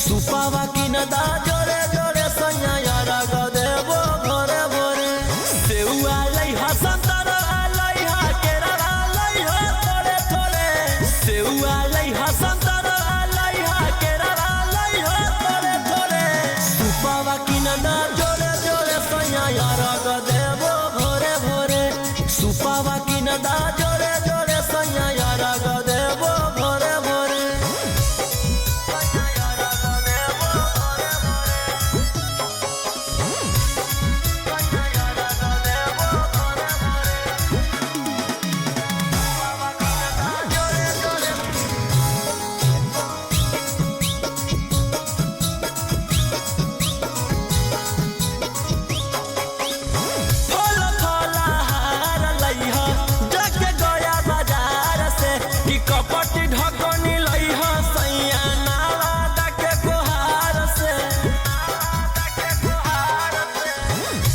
सुपावा किनदा जोरे जोरे सैया यारा ग देबो भोरे भोरे सेउआ लइहा संतरा लइहा केरा लइहा थोड़े थोड़े सेउआ लइहा संतरा लइहा केरा लइहा थोड़े थोड़े सुपावा किनदा जोरे जोरे सैया यारा ग देबो भोरे भोरे सुपावा किनदा जोरे जोरे सैया यारा ग देबो भोरे भोरे कपटी ढकनी लइहा सैया नाला डाके कोहार से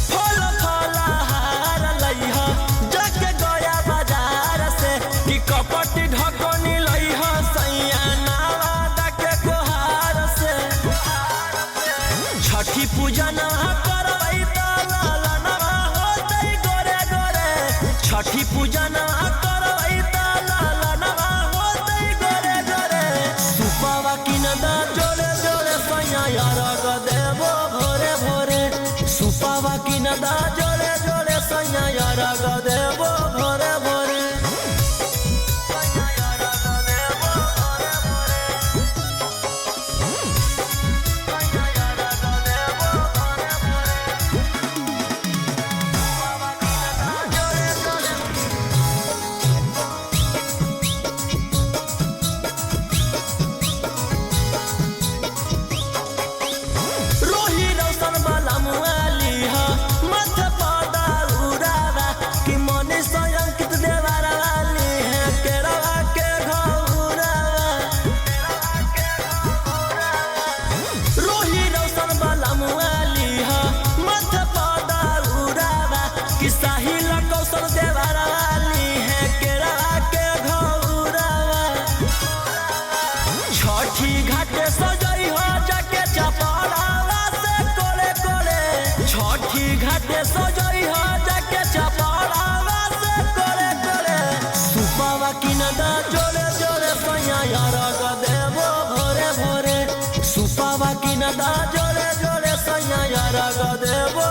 फल फलहार लइहा जाके गया बाजार से कि कपटी ढकनी लइहा सैया नाला डाके कोहार से छठी पूजा ना करबै त लालना होतै गोरे गोरे छठी पूजा ना करबै त सुपावा किनदा जोरे जोरे सैया यारा ग देबो भोरे भोरे सुपावा किनदा जोरे जोरे सैया यारा ग देबो भोरे भोरे छठी घाटे सजई हो जाके चपड़ावा से कोले कोले छठी घाटे सजई हो जाके चपड़ावा से कोले कोले सुपावा किनदा जोरे जोरे सैया यारा ग देबो भोरे भोरे सुपावा किनदा जोरे जोरे सैया यारा ग देबो